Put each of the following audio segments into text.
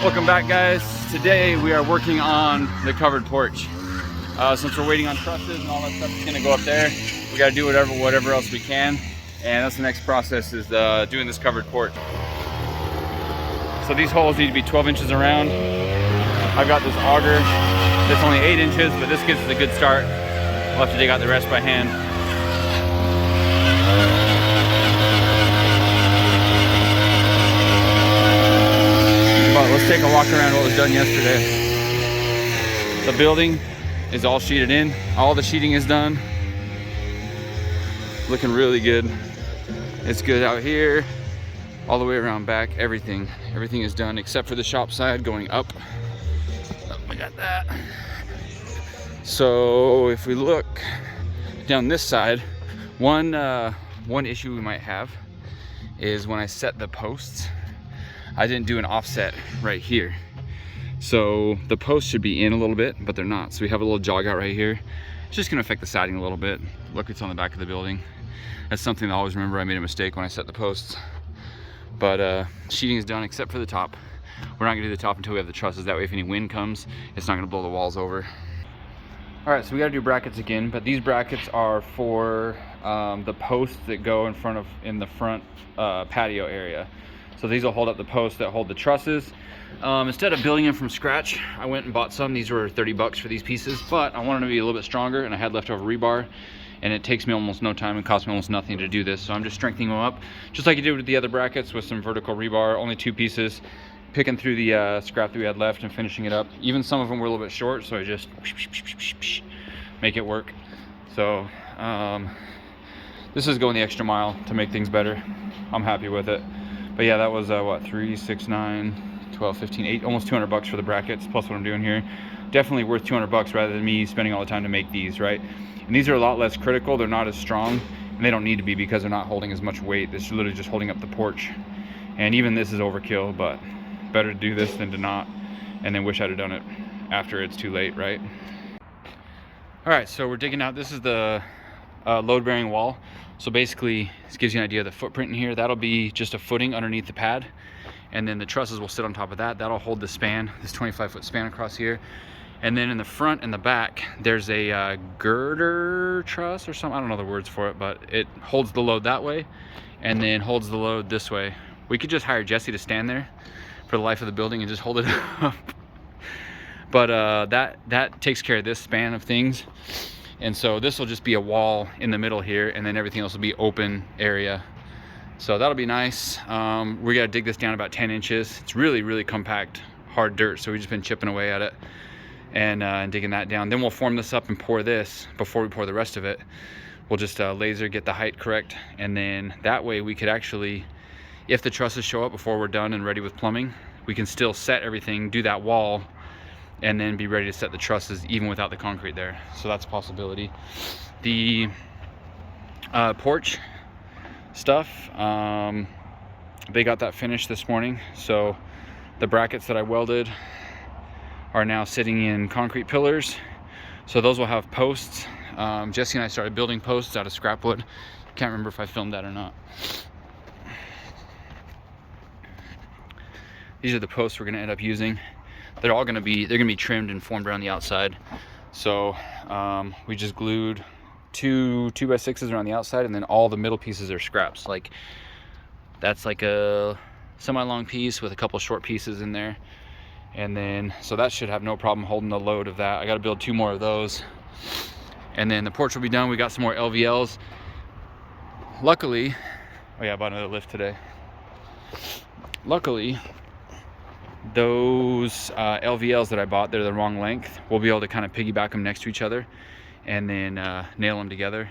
Welcome back, guys. Today we are working on the covered porch. Since we're waiting on trusses and all that stuff is gonna go up there, we gotta do whatever else we can. And that's the next process, is doing this covered porch. So these holes need to be 12 inches around. I've got this auger that's only 8 inches, but this gives us a good start. We'll have to dig out the rest by hand. But let's take a walk around what was done yesterday. The building is all sheeted in. All the sheeting is done. Looking really good. It's good out here, all the way around back. Everything is done except for the shop side going up. Oh, we got that. So if we look down this side, one issue we might have is when I set the posts, I didn't do an offset right here. So the posts should be in a little bit, but they're not. So we have a little jog out right here. It's just gonna affect the siding a little bit. Look, it's on the back of the building. That's something I always remember. I made a mistake when I set the posts. But sheeting is done except for the top. We're not gonna do the top until we have the trusses. That way if any wind comes, it's not gonna blow the walls over. All right, so we gotta do brackets again, but these brackets are for the posts that go in the front patio area. So these will hold up the posts that hold the trusses. Instead of building them from scratch, I went and bought some. These were 30 bucks for these pieces, but I wanted them to be a little bit stronger, and I had leftover rebar, and it takes me almost no time and costs me almost nothing to do this. So I'm just strengthening them up, just like you did with the other brackets with some vertical rebar, only 2 pieces, picking through the scrap that we had left and finishing it up. Even some of them were a little bit short, so I just make it work. So this is going the extra mile to make things better. I'm happy with it. But yeah, that was what, 3, 6, 9, 12, 15, 8, almost 200 bucks for the brackets, plus what I'm doing here. Definitely worth 200 bucks rather than me spending all the time to make these, right? And these are a lot less critical. They're not as strong, and they don't need to be because they're not holding as much weight. This is literally just holding up the porch. And even this is overkill, but better to do this than to not, and then wish I'd have done it after it's too late, right? All right, so we're digging out. This is the load-bearing wall. So basically, this gives you an idea of the footprint in here. That'll be just a footing underneath the pad, and then the trusses will sit on top of that. That'll hold the span, this 25-foot span across here. And then in the front and the back, there's a girder truss or something. I don't know the words for it, but it holds the load that way and then holds the load this way. We could just hire Jesse to stand there for the life of the building and just hold it up. But that takes care of this span of things. And so this will just be a wall in the middle here, and then everything else will be open area. So that'll be nice. We gotta dig this down about 10 inches. It's really, really compact, hard dirt. So we've just been chipping away at it and digging that down. Then we'll form this up and pour this before we pour the rest of it. We'll just laser get the height correct. And then that way we could actually, if the trusses show up before we're done and ready with plumbing, we can still set everything, do that wall, and then be ready to set the trusses even without the concrete there. So that's a possibility. The porch stuff, they got that finished this morning. So the brackets that I welded are now sitting in concrete pillars. So those will have posts. Jesse and I started building posts out of scrap wood. Can't remember if I filmed that or not. These are the posts we're gonna end up using. They're gonna be trimmed and formed around the outside. So we just glued two 2x6s around the outside, and then all the middle pieces are scraps. Like that's like a semi-long piece with a couple short pieces in there. And then, so that should have no problem holding the load of that. I gotta build 2 more of those. And then the porch will be done. We got some more LVLs. Luckily, oh yeah, I bought another lift today. Luckily, those LVLs that I bought, they're the wrong length. We'll be able to kind of piggyback them next to each other and then nail them together.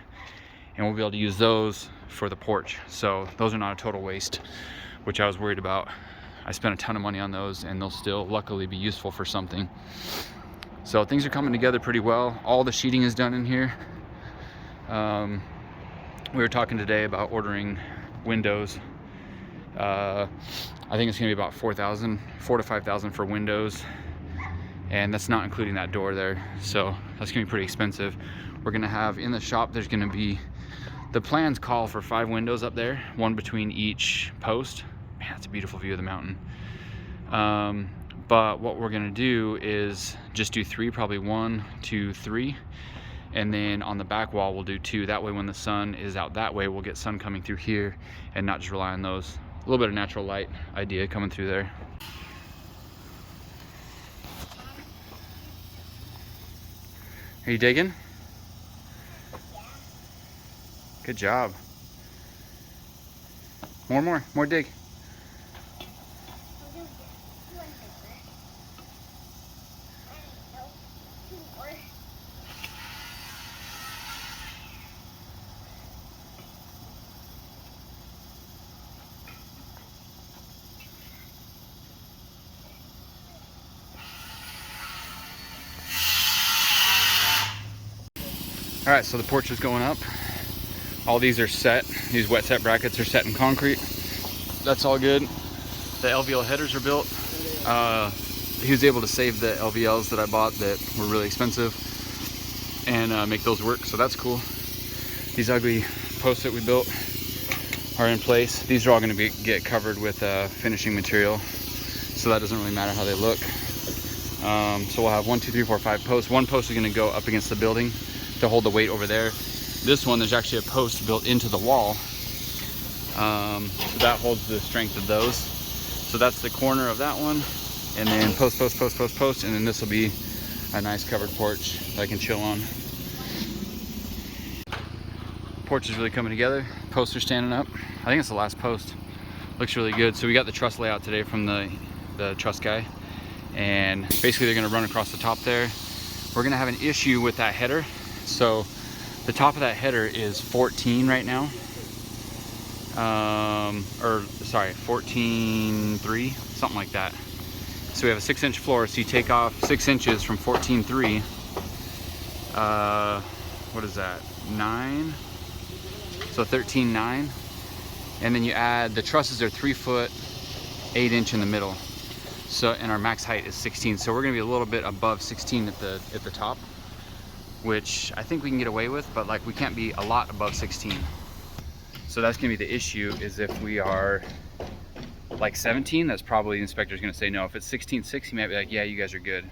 And we'll be able to use those for the porch. So those are not a total waste, which I was worried about. I spent a ton of money on those, and they'll still luckily be useful for something. So things are coming together pretty well. All the sheeting is done in here. We were talking today about ordering windows. I think it's gonna be about $4,000 to $5,000 for windows, and that's not including that door there. So that's gonna be pretty expensive. We're gonna have in the shop, there's gonna be, the plans call for 5 windows up there, 1 between each post. Man, that's a beautiful view of the mountain. But what we're gonna do is just do 3, probably 1, 2, 3. And then on the back wall, we'll do 2. That way when the sun is out that way, we'll get sun coming through here and not just rely on those. A little bit of natural light idea coming through there. Are you digging? Good job. More dig. All right, so the porch is going up. All these are set. These wet set brackets are set in concrete. That's all good. The LVL headers are built. He was able to save the LVLs that I bought that were really expensive and make those work, so that's cool. These ugly posts that we built are in place. These are all going to get covered with finishing material, so that doesn't really matter how they look. So we'll have 1, 2, 3, 4, 5 posts. One post is going to go up against the building to hold the weight over there. This one, there's actually a post built into the wall, so that holds the strength of those. So that's the corner of that one, and then post, and then this will be a nice covered porch that I can chill on. Porch is really coming together. Posts are standing up. I think it's the last post. Looks really good. So we got the truss layout today from the truss guy, and basically they're going to run across the top there. We're going to have an issue with that header. So the top of that header is 14 right now, or sorry, 14.3, something like that. So we have a 6-inch floor, so you take off 6 inches from 14.3, what is that, 9, so 13.9, and then you add, the trusses are 3 foot 8 inch in the middle, so, and our max height is 16, so we're going to be a little bit above 16 at the top, which I think we can get away with, but like we can't be a lot above 16. So that's gonna be the issue, is if we are like 17, that's probably the inspector's gonna say no. If it's 16.6, he might be like, yeah, you guys are good.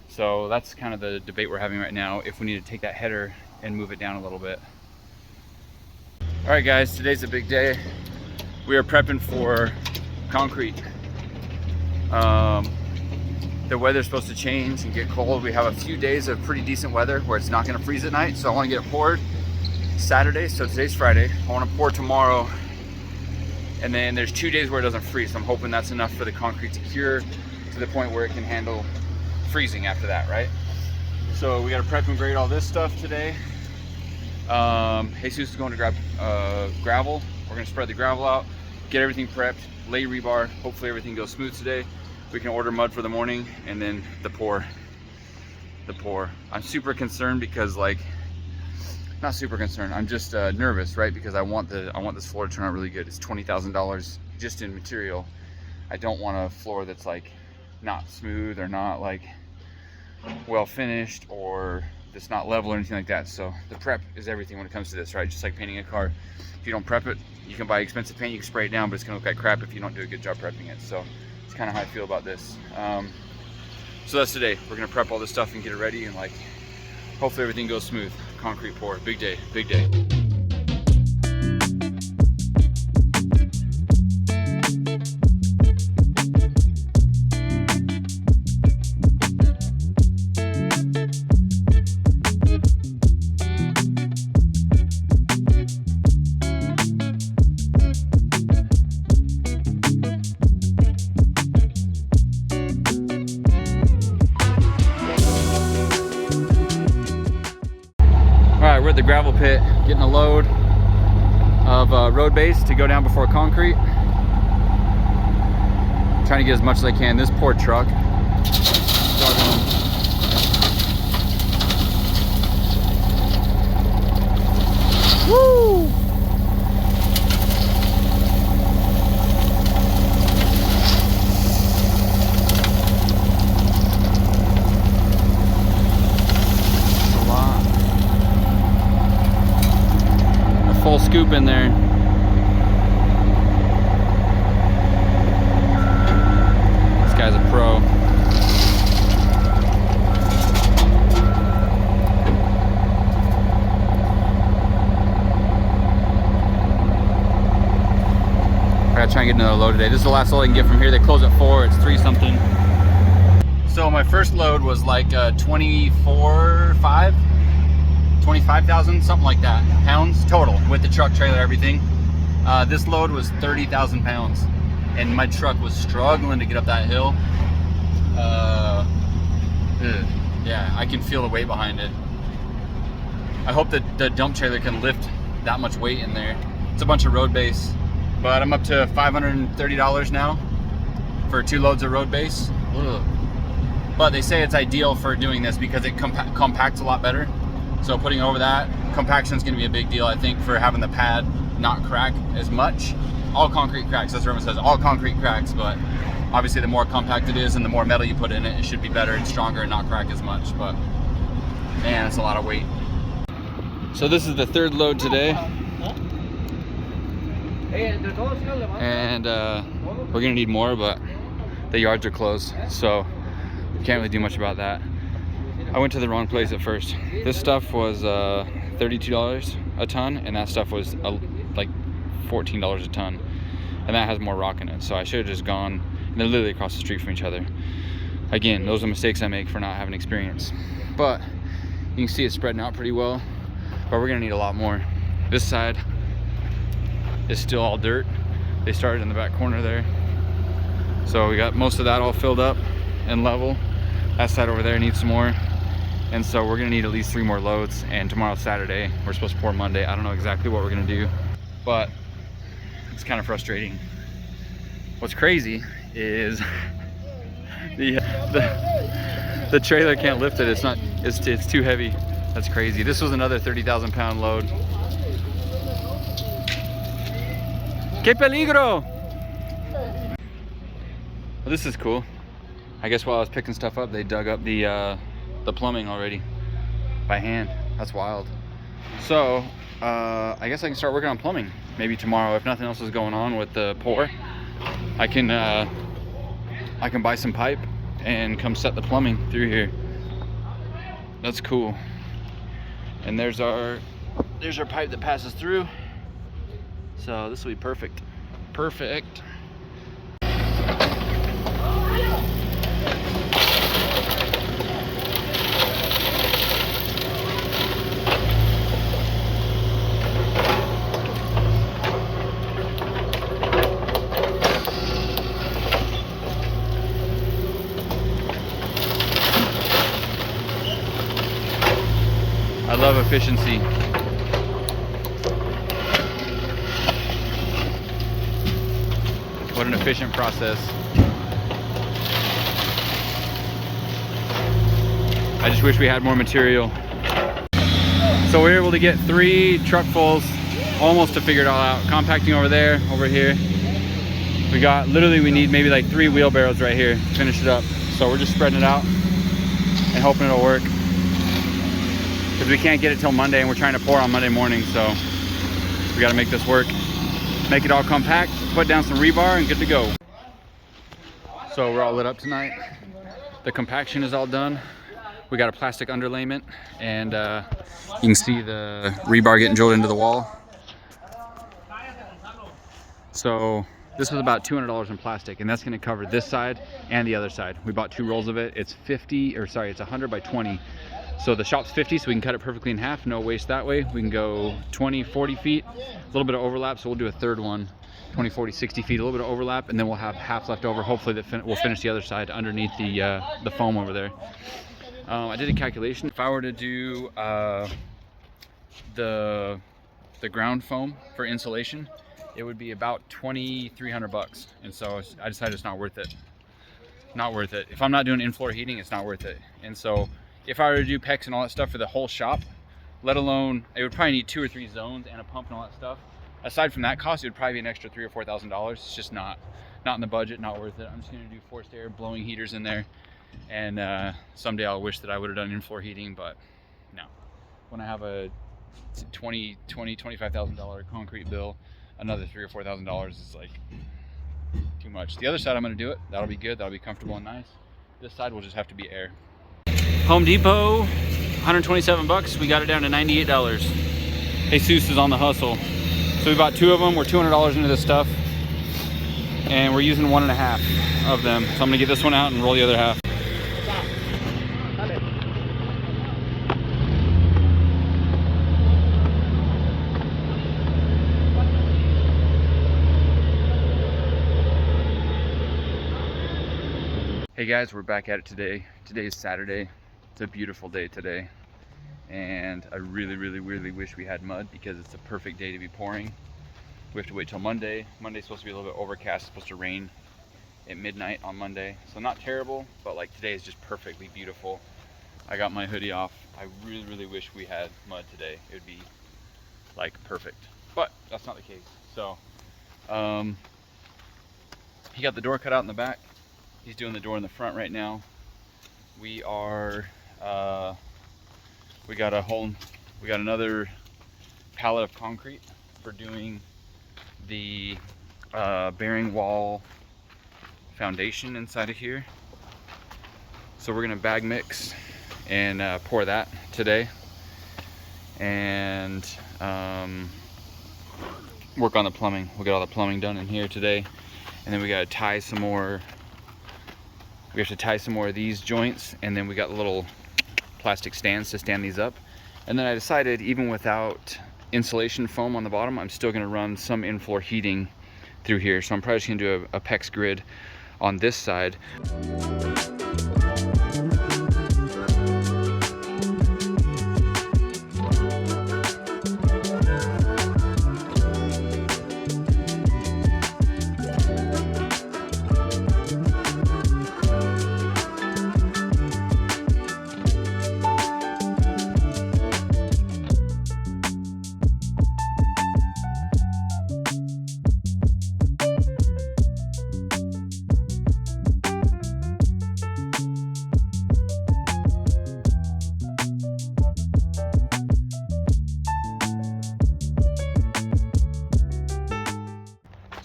So that's kind of the debate we're having right now, if we need to take that header and move it down a little bit. All right guys, today's a big day. We are prepping for concrete. The weather's supposed to change and get cold. We have a few days of pretty decent weather where it's not gonna freeze at night, so I wanna get it poured Saturday, so today's Friday. I wanna pour tomorrow, and then there's 2 days where it doesn't freeze, so I'm hoping that's enough for the concrete to cure to the point where it can handle freezing after that, right? So we gotta prep and grade all this stuff today. Jesus is going to grab gravel. We're gonna spread the gravel out, get everything prepped, lay rebar. Hopefully everything goes smooth today. We can order mud for the morning, and then the pour. I'm super concerned because, like, not super concerned, I'm just nervous, right? Because I want this floor to turn out really good. It's $20,000 just in material. I don't want a floor that's like not smooth or not like well finished or that's not level or anything like that. So the prep is everything when it comes to this, right? Just like painting a car. If you don't prep it, you can buy expensive paint, you can spray it down, but it's gonna look like crap if you don't do a good job prepping it. So it's kind of how I feel about this. So that's today. We're gonna prep all this stuff and get it ready, and like hopefully everything goes smooth. Concrete pour, big day, big day. We're at the gravel pit getting a load of road base to go down before concrete. Trying to get as much as I can. This poor truck. Woo! Full scoop in there. This guy's a pro. try and get another load today. This is the last load I can get from here. They close at 4, it's 3 something. So my first load was like 25,000, something like that, pounds total with the truck, trailer, everything. This load was 30,000 pounds, and my truck was struggling to get up that hill. Yeah, I can feel the weight behind it. I hope that the dump trailer can lift that much weight in there. It's a bunch of road base, but I'm up to $530 now for 2 loads of road base. But they say it's ideal for doing this because it compacts a lot better. So putting over that, compaction is going to be a big deal, I think, for having the pad not crack as much. All concrete cracks, that's what everyone says, all concrete cracks, but obviously the more compact it is and the more metal you put in it, it should be better and stronger and not crack as much. But man, it's a lot of weight. So this is the 3rd load today. And we're gonna need more, but the yards are closed, so we can't really do much about that. I went to the wrong place at first. This stuff was $32 a ton, and that stuff was like $14 a ton, and that has more rock in it. So I should have just gone, and they're literally across the street from each other. Again, those are mistakes I make for not having experience. But you can see it's spreading out pretty well, but we're gonna need a lot more. This side is still all dirt. They started in the back corner there. So we got most of that all filled up and level. That side over there needs some more. And so we're gonna need at least 3 more loads, and tomorrow's Saturday. We're supposed to pour Monday. I don't know exactly what we're gonna do, but it's kind of frustrating. What's crazy is the trailer can't lift it. It's too heavy. That's crazy. This was another 30,000 pound load. Que peligro! Well, this is cool. I guess while I was picking stuff up, they dug up the plumbing already by hand. That's wild. So I guess I can start working on plumbing maybe tomorrow if nothing else is going on with the pour. I can buy some pipe and come set the plumbing through here. That's cool. And there's our pipe that passes through. So this will be perfect. Perfect. I love efficiency. What an efficient process. I just wish we had more material. So we were able to get 3 truckfuls almost to figure it all out. Compacting over there, over here. We need maybe like 3 wheelbarrows right here to finish it up. So we're just spreading it out and hoping it'll work. Because we can't get it till Monday, and we're trying to pour on Monday morning, so we got to make this work. Make it all compact, put down some rebar, and good to go. So we're all lit up tonight. The compaction is all done. We got a plastic underlayment, and you can see the rebar getting drilled into the wall. So this was about $200 in plastic, and that's going to cover this side and the other side. We bought 2 rolls of it. It's 100 by 20. So the shop's 50, so we can cut it perfectly in half, no waste that way. We can go 20, 40 feet, a little bit of overlap, so we'll do a 3rd one, 20, 40, 60 feet, a little bit of overlap, and then we'll have half left over. Hopefully we'll finish the other side underneath the foam over there. I did a calculation. If I were to do the ground foam for insulation, it would be about $2,300, and so I decided it's not worth it. Not worth it. If I'm not doing in-floor heating, it's not worth it. And so if I were to do PEX and all that stuff for the whole shop, let alone, it would probably need 2 or 3 zones and a pump and all that stuff. Aside from that cost, it would probably be an extra $3,000 or $4,000. It's just not in the budget, not worth it. I'm just gonna do forced air blowing heaters in there, and someday I'll wish that I would have done in-floor heating, but no. When I have a $25,000 concrete bill, another $3,000 or $4,000 is like too much. The other side I'm gonna do it. That'll be good. That'll be comfortable and nice. This side will just have to be air. Home Depot, 127 bucks. We got it down to $98. Jesus is on the hustle. So we bought 2 of them. We're $200 into this stuff. and we're using 1.5 of them. So I'm gonna get this one out and roll the other half. Hey guys, we're back at it today. Today is Saturday. It's a beautiful day today. And I really wish we had mud because it's a perfect day to be pouring. We have to wait till Monday. Monday's supposed to be a little bit overcast. It's supposed to rain at midnight on Monday. So not terrible, but like today is just perfectly beautiful. I got my hoodie off. I really wish we had mud today. It would be like perfect, but that's not the case. So he got the door cut out in the back. He's doing the door in the front right now. We are, we got another pallet of concrete for doing the bearing wall foundation inside of here. So we're gonna bag mix and pour that today, and work on the plumbing. We'll get all the plumbing done in here today, and then we gotta tie some more. We have to tie some more of these joints, and then we got little plastic stands to stand these up. And then I decided, even without insulation foam on the bottom, I'm still gonna run some in-floor heating through here. So I'm probably just gonna do a PEX grid on this side.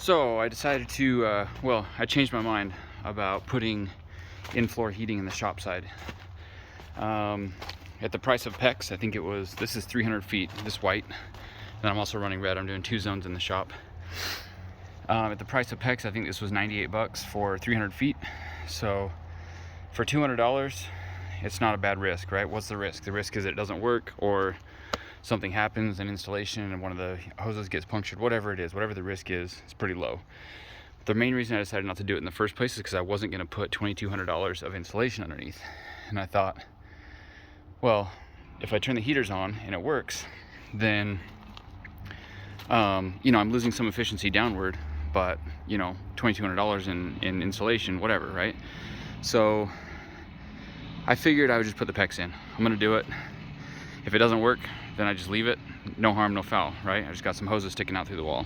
So I decided to, well, I changed my mind about putting in-floor heating in the shop side. At the price of PEX, I think it was, this is 300 feet, this white, and I'm also running red. I'm doing 2 zones in the shop. At the price of PEX, I think this was 98 bucks for 300 feet. So for $200, it's not a bad risk, right? What's the risk? The risk is it doesn't work, or something happens in installation and one of the hoses gets punctured. Whatever it is, whatever the risk is, it's pretty low. The main reason I decided not to do it in the first place is because I wasn't going to put $2,200 of insulation underneath. And I thought, well, if I turn the heaters on and it works, then you know, I'm losing some efficiency downward, but you know, $2,200 in insulation, whatever, right? So I figured I would just put the PEX in. I'm gonna do it. If it doesn't work, then I just leave it. No harm, no foul, right? I just got some hoses sticking out through the wall.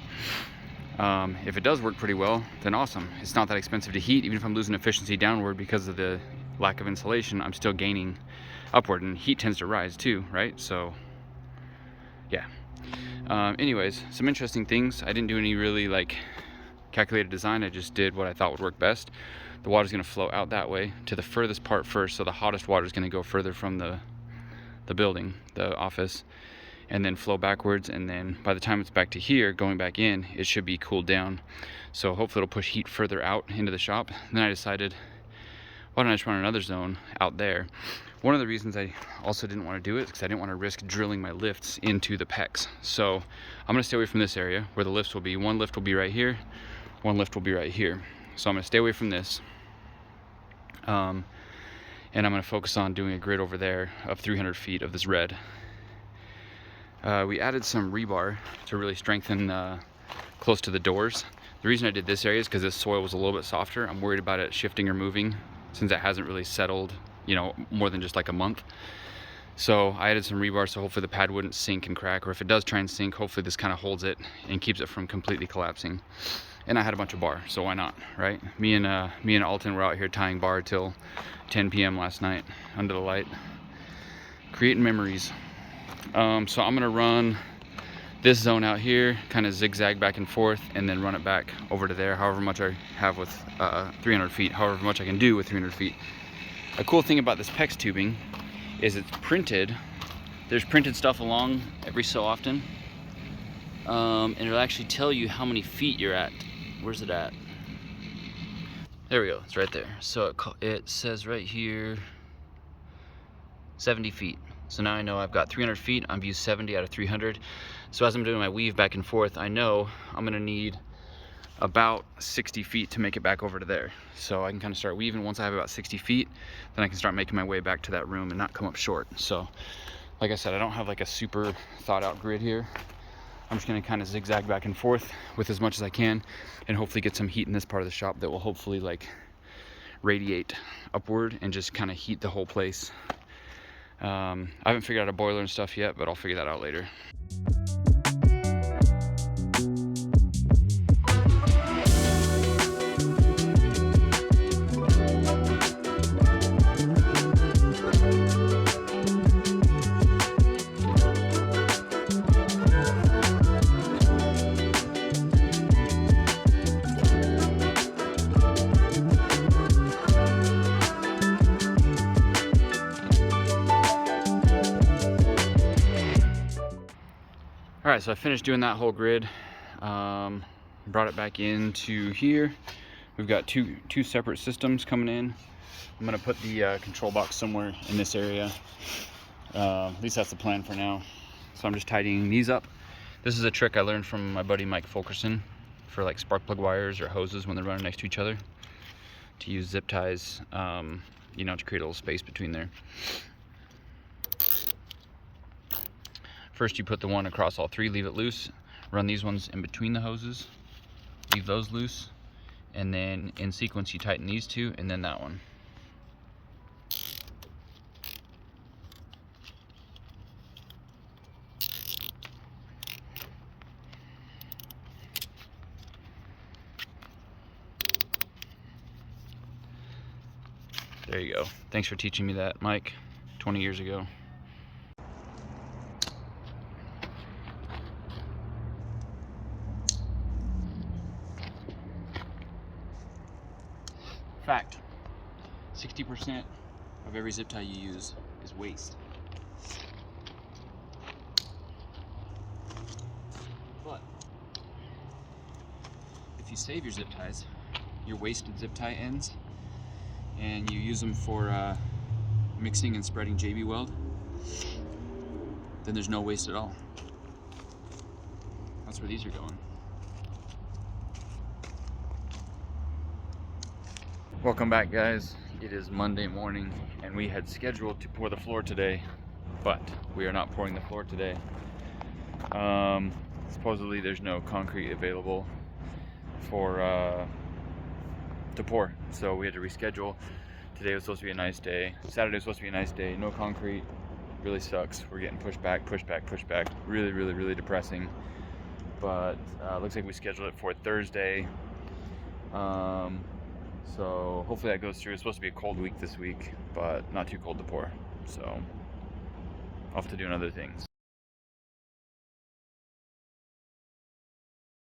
If it does work pretty well, then awesome. It's not that expensive to heat. Even if I'm losing efficiency downward because of the lack of insulation, I'm still gaining upward, and heat tends to rise too, right? So yeah. Anyways, some interesting things. I didn't do any really like calculated design. I just did what I thought would work best. The water's gonna flow out that way to the furthest part first, so the hottest water is gonna go further from the building, the office, and then flow backwards, and then by the time it's back to here, going back in, it should be cooled down. So hopefully it'll push heat further out into the shop. And then I decided, why don't I just run another zone out there? One of the reasons I also didn't want to do it is because I didn't want to risk drilling my lifts into the PEX. So I'm going to stay away from this area where the lifts will be. One lift will be right here, one lift will be right here. So I'm going to stay away from this. And I'm going to focus on doing a grid over there of 300 feet of this red. We added some rebar to really strengthen close to the doors. The reason I did this area is because this soil was a little bit softer. I'm worried about it shifting or moving since it hasn't really settled, you know, more than just like a month. So I added some rebar so hopefully the pad wouldn't sink and crack, or if it does try and sink, hopefully this kind of holds it and keeps it from completely collapsing. And I had a bunch of bar, so why not, right? Me and Alton were out here tying bar till 10 p.m. last night under the light, creating memories. So I'm gonna run this zone out here, kind of zigzag back and forth, and then run it back over to there, however much I have with 300 feet, however much I can do with 300 feet. A cool thing about this PEX tubing is it's printed. There's printed stuff along every so often, and it'll actually tell you how many feet you're at. Where's it at? There we go, it's right there. So it says right here 70 feet. So now I know I've got 300 feet on view 70 out of 300. So as I'm doing my weave back and forth, I know I'm gonna need about 60 feet to make it back over to there. So I can kind of start weaving. Once I have about 60 feet, then I can start making my way back to that room and not come up short. So like I said, I don't have like a super thought out grid here. I'm just gonna kind of zigzag back and forth with as much as I can and hopefully get some heat in this part of the shop that will hopefully like radiate upward and just kind of heat the whole place. I haven't figured out a boiler and stuff yet, but I'll figure that out later. All right, so I finished doing that whole grid. Brought it back into here. We've got two separate systems coming in. I'm gonna put the control box somewhere in this area. At least that's the plan for now. So I'm just tidying these up. This is a trick I learned from my buddy Mike Fulkerson for like spark plug wires or hoses when they're running next to each other, to use zip ties, you know, to create a little space between there. First you put the one across all three, leave it loose, run these ones in between the hoses, leave those loose, and then in sequence you tighten these two and then that one. There you go. Thanks for teaching me that, Mike, 20 years ago. Fact, 60% of every zip tie you use is waste. But if you save your zip ties, your wasted zip tie ends, and you use them for mixing and spreading JB weld, then there's no waste at all. That's where these are going. Welcome back, guys. It is Monday morning and we had scheduled to pour the floor today, but we are not pouring the floor today. Supposedly there's no concrete available for to pour, so we had to reschedule. Today was supposed to be a nice day. Saturday was supposed to be a nice day. No concrete. Really sucks. We're getting pushed back. Really depressing. But looks like we scheduled it for Thursday. So hopefully that goes through. It's supposed to be a cold week this week, but not too cold to pour. So I'll have to do other things.